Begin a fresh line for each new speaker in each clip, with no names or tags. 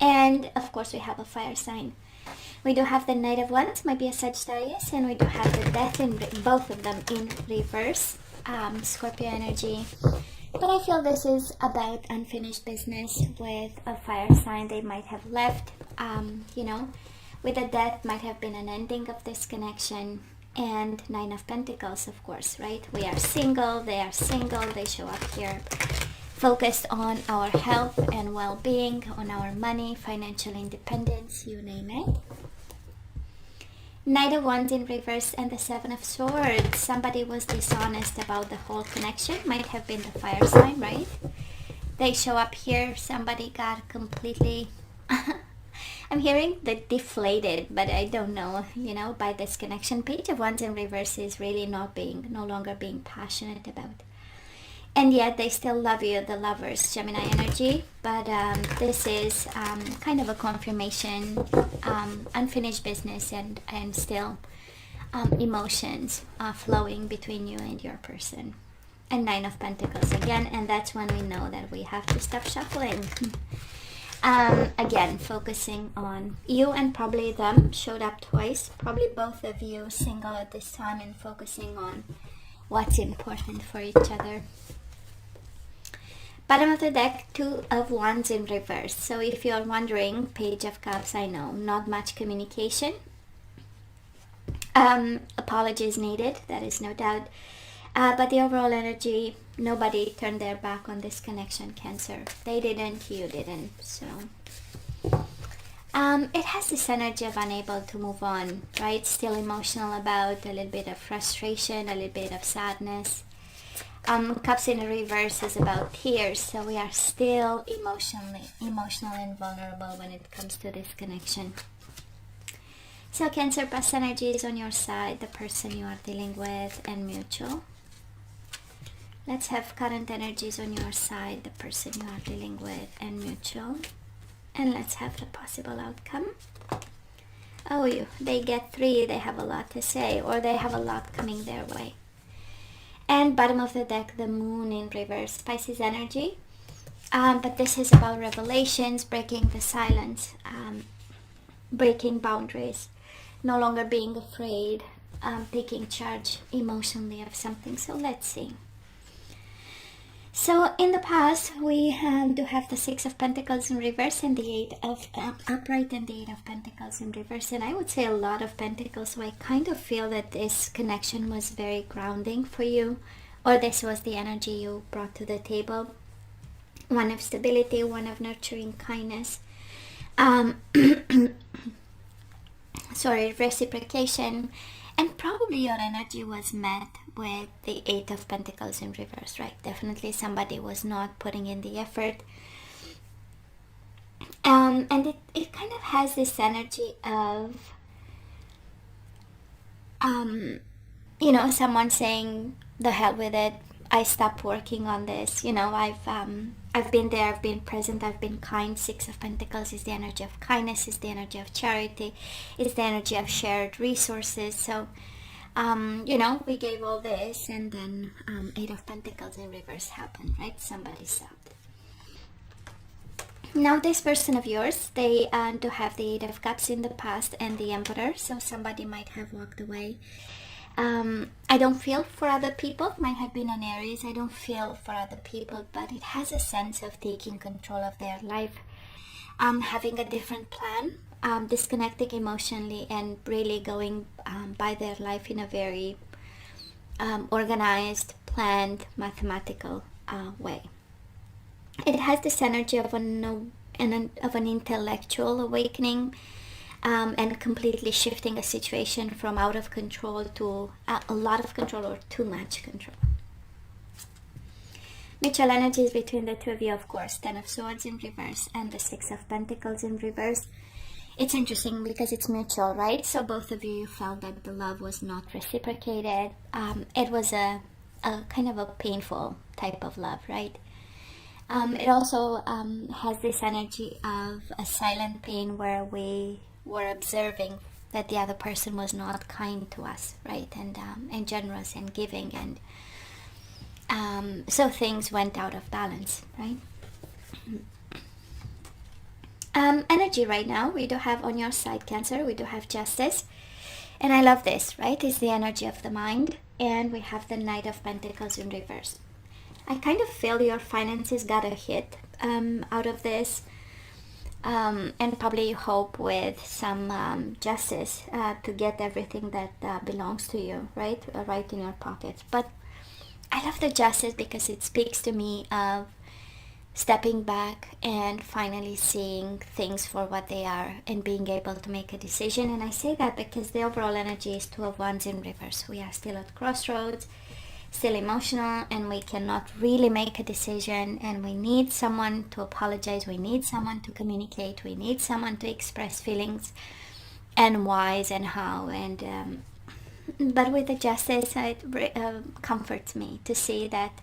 And of course we have a fire sign. We do have the Knight of Wands, might be a Sagittarius, and we do have the Death in both of them in reverse, Scorpio energy. But I feel this is about unfinished business with a fire sign. They might have left, you know, with a death might have been an ending of this connection. And Nine of Pentacles, of course, right? We are single, they are single, they show up here focused on our health and well-being, on our money, financial independence, you name it. Knight of Wands in reverse and the Seven of Swords. Somebody was dishonest about the whole connection. Might have been the fire sign, right? They show up here. Somebody got completely... I'm hearing the deflated, but I don't know, you know, by this connection. Page of Wands in reverse is really no longer being passionate about. And yet they still love you, the lovers, Gemini energy. But this is kind of a confirmation, unfinished business, and still emotions flowing between you and your person. And Nine of Pentacles again, and that's when we know that we have to stop shuffling. Again, focusing on you and probably them. Showed up twice, probably both of you single at this time and focusing on what's important for each other. Bottom of the deck, Two of Wands in reverse. So if you're wondering, Page of Cups, I know, not much communication. Apologies needed, that is no doubt. But the overall energy, nobody turned their back on this connection, Cancer. They didn't, you didn't. So it has this energy of unable to move on, right? Still emotional about a little bit of frustration, a little bit of sadness. Cups in reverse is about tears, so we are still emotional and vulnerable when it comes to this connection. So Cancer, past energy is on your side, the person you are dealing with, and mutual. Let's have current energies on your side, the person you are dealing with, and mutual. And let's have the possible outcome. Oh, they get 3, they have a lot to say, or they have a lot coming their way. And bottom of the deck, the Moon in reverse, Pisces energy. But this is about revelations, breaking the silence, breaking boundaries, no longer being afraid, taking charge emotionally of something. So let's see. So in the past, we do have the Six of Pentacles in reverse and the Eight of upright and the Eight of Pentacles in reverse. And I would say a lot of Pentacles. So I kind of feel that this connection was very grounding for you, or this was the energy you brought to the table. One of stability, one of nurturing kindness. Reciprocation. And probably your energy was met with the Eight of Pentacles in reverse, right? Definitely somebody was not putting in the effort. And it kind of has this energy of, you know, someone saying, the hell with it, I stopped working on this. You know, I've been there, I've been present, I've been kind. Six of Pentacles is the energy of kindness, is the energy of charity, is the energy of shared resources. So, you know, we gave all this, and then Eight of Pentacles in reverse happened, right? Somebody stopped. Now this person of yours, they do have the Eight of Cups in the past and the Emperor, so somebody might have walked away. I don't feel for other people. Might have been an Aries. I don't feel for other people, but it has a sense of taking control of their life, having a different plan, disconnecting emotionally, and really going by their life in a very organized, planned, mathematical way. It has this energy of an intellectual awakening. And completely shifting a situation from out of control to a lot of control or too much control. Mutual energies between the two of you, of course. Ten of Swords in reverse and the Six of Pentacles in reverse. It's interesting because it's mutual, right? So both of you felt that the love was not reciprocated. It was a kind of a painful type of love, right? It also has this energy of a silent pain where we were observing that the other person was not kind to us, right? And generous and giving, and so things went out of balance, right? energy right now. We do have on your side Cancer, we do have Justice. And I love this, right? It's the energy of the mind. And we have the Knight of Pentacles in reverse. I kind of feel your finances got a hit out of this. And probably you hope with some justice to get everything that belongs to you, right? Right in your pockets. But I love the Justice because it speaks to me of stepping back and finally seeing things for what they are and being able to make a decision. And I say that because the overall energy is Two of Wands in reverse. We are still at crossroads, still emotional, and we cannot really make a decision, and we need someone to apologize, we need someone to communicate, we need someone to express feelings and whys and how. And but with the Justice, it comforts me to see that,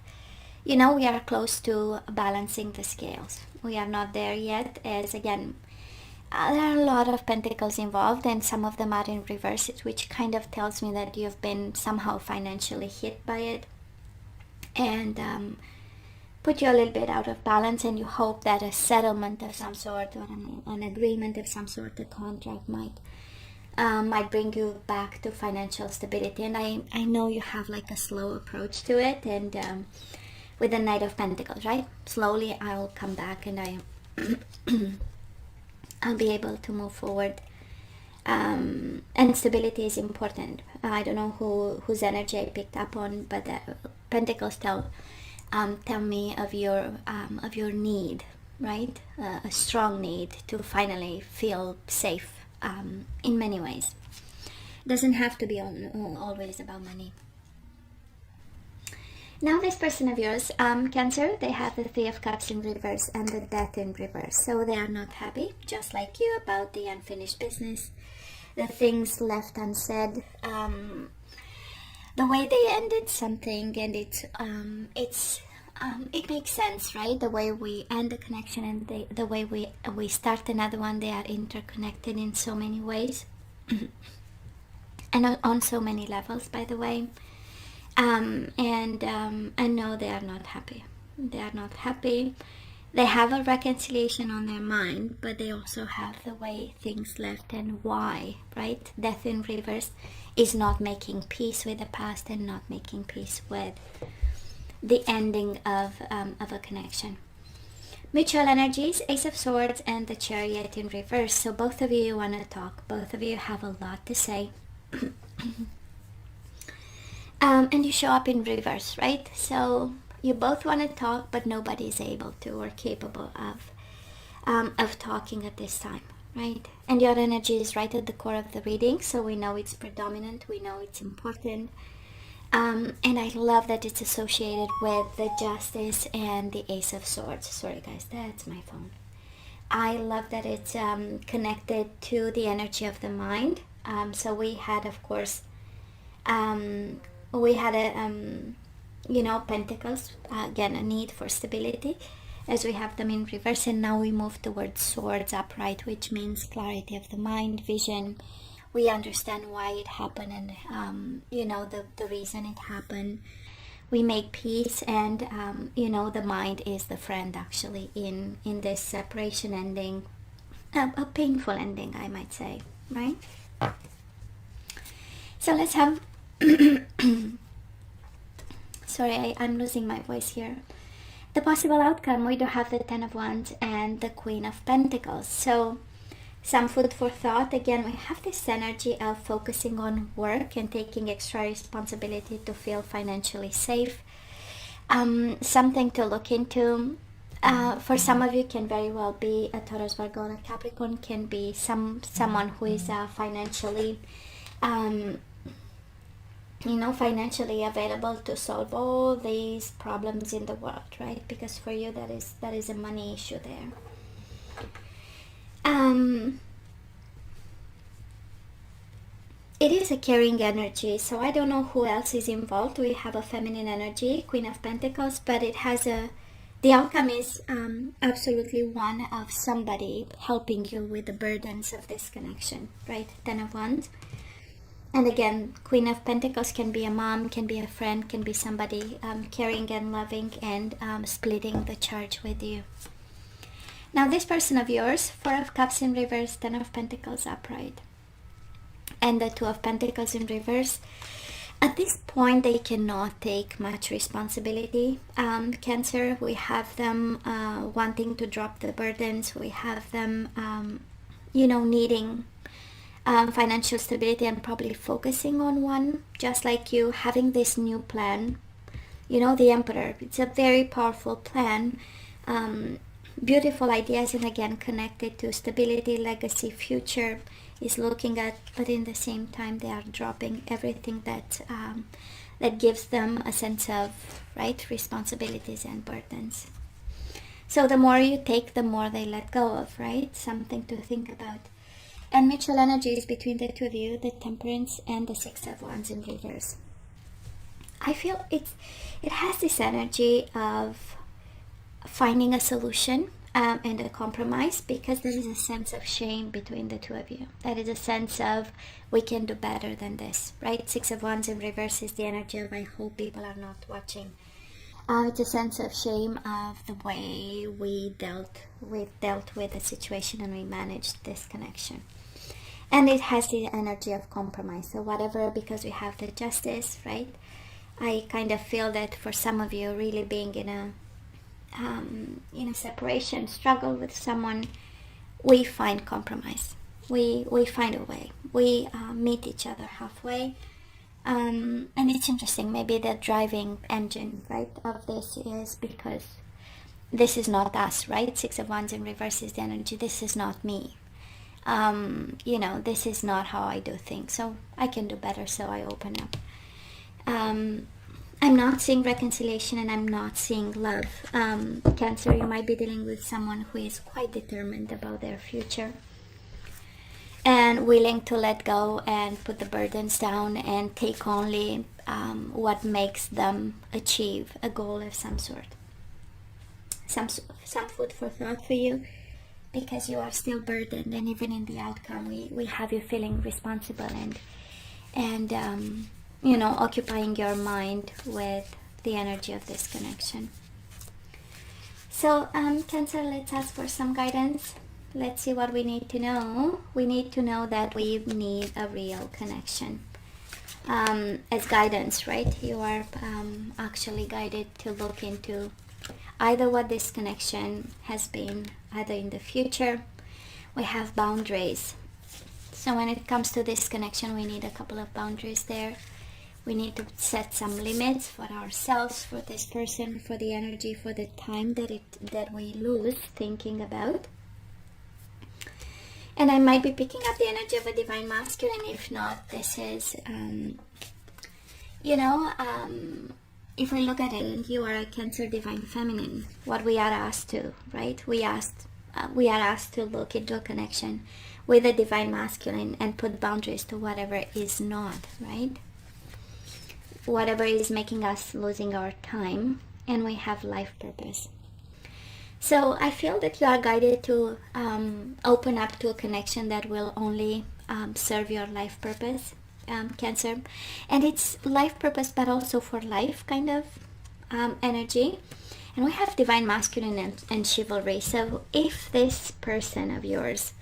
you know, we are close to balancing the scales. We are not there yet, as again, there are a lot of pentacles involved, and some of them are in reverse, which kind of tells me that you've been somehow financially hit by it, and put you a little bit out of balance, and you hope that a settlement of some sort, or an agreement of some sort, a contract might bring you back to financial stability. And I know you have like a slow approach to it, and with the Knight of Pentacles, right? Slowly I'll come back, and I'll be able to move forward. And stability is important. I don't know whose energy I picked up on, but Pentacles tell me of your need, right? A strong need to finally feel safe in many ways. Doesn't have to be always about money. Now this person of yours, Cancer, they have the Three of Cups in reverse and the Death in reverse. So they are not happy, just like you, about the unfinished business, the things left unsaid, the way they ended something, and it makes sense, right? The way we end a connection and the way we start another one, they are interconnected in so many ways, and on so many levels, by the way. And no, they are not happy. They are not happy. They have a reconciliation on their mind, but they also have the way things left and why, right? Death in reverse is not making peace with the past and not making peace with the ending of a connection. Mutual energies, Ace of Swords and the Chariot in reverse. So both of you want to talk. Both of you have a lot to say. And you show up in reverse, right? So you both want to talk, but nobody is able to or capable of talking at this time, right? And your energy is right at the core of the reading, so we know it's predominant, we know it's important. And I love that it's associated with the Justice and the Ace of Swords. Sorry guys, that's my phone. I love that it's connected to the energy of the mind. So we had, of course, Pentacles, again, a need for stability, as we have them in reverse, and now we move towards Swords upright, which means clarity of the mind, vision. We understand why it happened, and the reason it happened. We make peace, and the mind is the friend, actually, in this separation ending, a painful ending, I might say, right? So let's have sorry, I'm losing my voice here. The possible outcome, we do have the Ten of Wands and the Queen of Pentacles. So some food for thought. Again, we have this energy of focusing on work and taking extra responsibility to feel financially safe. Something to look into. For some of you, can very well be a Taurus, Virgo, or a Capricorn. Can be someone who is financially financially available to solve all these problems in the world, right? Because for you, that is a money issue there. It is a caring energy, so I don't know who else is involved. We have a feminine energy, Queen of Pentacles, but it has the outcome is absolutely one of somebody helping you with the burdens of this connection, right? Ten of Wands. And again, Queen of Pentacles can be a mom, can be a friend, can be somebody caring and loving and splitting the charge with you. Now this person of yours, 4 of Cups in reverse, 10 of Pentacles upright, and the 2 of Pentacles in reverse. At this point, they cannot take much responsibility. Cancer, we have them wanting to drop the burdens. We have them, needing financial stability and probably focusing on one, just like you, having this new plan. The Emperor, it's a very powerful plan. Beautiful ideas, and again, connected to stability, legacy, future is looking at, but in the same time they are dropping everything that gives them a sense of responsibilities and burdens. So the more you take, the more they let go of, right? Something to think about. And mutual energies between the two of you, the Temperance and the 6 of Wands in reverse. I feel it has this energy of finding a solution and a compromise, because there is a sense of shame between the two of you. There is a sense of, we can do better than this, right? 6 of Wands in reverse is the energy of, I hope people are not watching. It's a sense of shame of the way we dealt with the situation and we managed this connection. And it has the energy of compromise. So whatever, because we have the Justice, right? I kind of feel that for some of you, really being in a separation, struggle with someone, we find compromise. We find a way. We meet each other halfway. And it's interesting, maybe the driving engine, right, of this is because this is not us, right? 6 of Wands in reverse is the energy. This is not me. This is not how I do things. So I can do better, so I open up. I'm not seeing reconciliation, and I'm not seeing love. Cancer, you might be dealing with someone who is quite determined about their future and willing to let go and put the burdens down and take only what makes them achieve a goal of some sort. Some food for thought for you, because you are still burdened, and even in the outcome, we have you feeling responsible and occupying your mind with the energy of this connection. So, Cancer, let's ask for some guidance. Let's see what we need to know. We need to know that we need a real connection. As guidance, right? You are actually guided to look into either what this connection has been, either in the future. We have boundaries. So when it comes to this connection, we need a couple of boundaries there. We need to set some limits for ourselves, for this person, for the energy, for the time that we lose thinking about. And I might be picking up the energy of a divine masculine. If not, this is, if we look at it, you are a Cancer divine feminine. What we are asked to, right? We are asked to look into a connection with a divine masculine and put boundaries to whatever is not, right? Whatever is making us losing our time, and we have life purpose. So I feel that you are guided to open up to a connection that will only serve your life purpose, Cancer. And it's life purpose, but also for life kind of energy. And we have divine masculine and chivalry. So if this person of yours,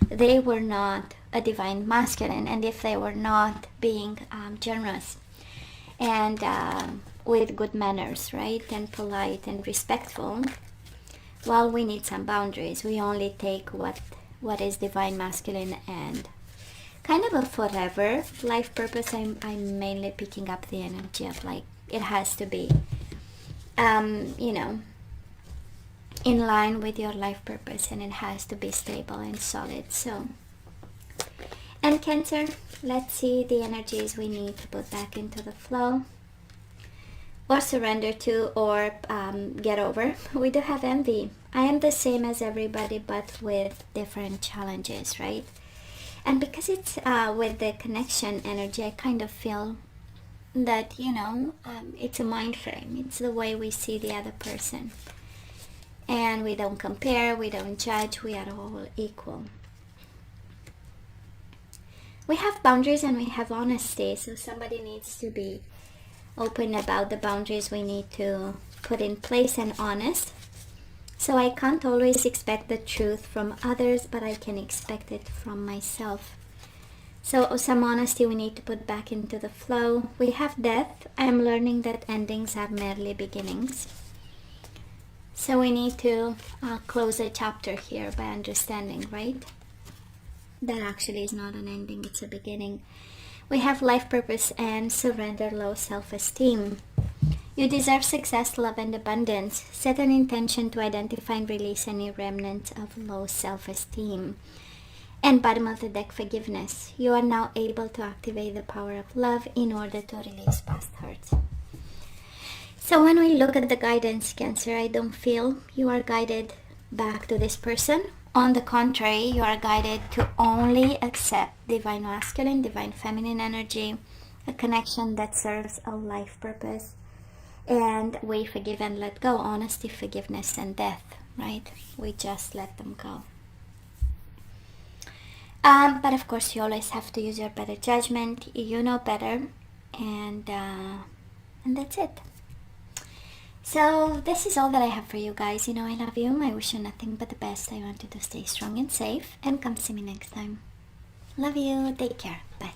they were not a divine masculine, and if they were not being generous and with good manners, right, and polite and respectful, well, we need some boundaries. We only take what is divine masculine and kind of a forever life purpose. I'm mainly picking up the energy of, like, it has to be in line with your life purpose, and it has to be stable and solid. So, and Cancer, let's see the energies we need to put back into the flow, or surrender to, or get over. We do have envy. I am the same as everybody, but with different challenges, right? And because it's with the connection energy, I kind of feel that, it's a mind frame. It's the way we see the other person. And we don't compare, we don't judge, we are all equal. We have boundaries and we have honesty, so somebody needs to be open about the boundaries we need to put in place and honest. So I can't always expect the truth from others, but I can expect it from myself. So some honesty we need to put back into the flow. We have death. I am learning that endings are merely beginnings. So we need to close a chapter here by understanding, right? That actually is not an ending, it's a beginning. We have life purpose and surrender low self-esteem. You deserve success, love, and abundance. Set an intention to identify and release any remnants of low self-esteem. And bottom of the deck, forgiveness. You are now able to activate the power of love in order to release past hurts. So when we look at the guidance, Cancer, I don't feel you are guided back to this person. On the contrary, you are guided to only accept divine masculine, divine feminine energy, a connection that serves a life purpose. And we forgive and let go. Honesty, forgiveness, and death, right? We just let them go. But of course, you always have to use your better judgment. You know better. And that's it. So this is all that I have for you guys. You know I love you. I wish you nothing but the best. I want you to stay strong and safe. And come see me next time. Love you. Take care. Bye.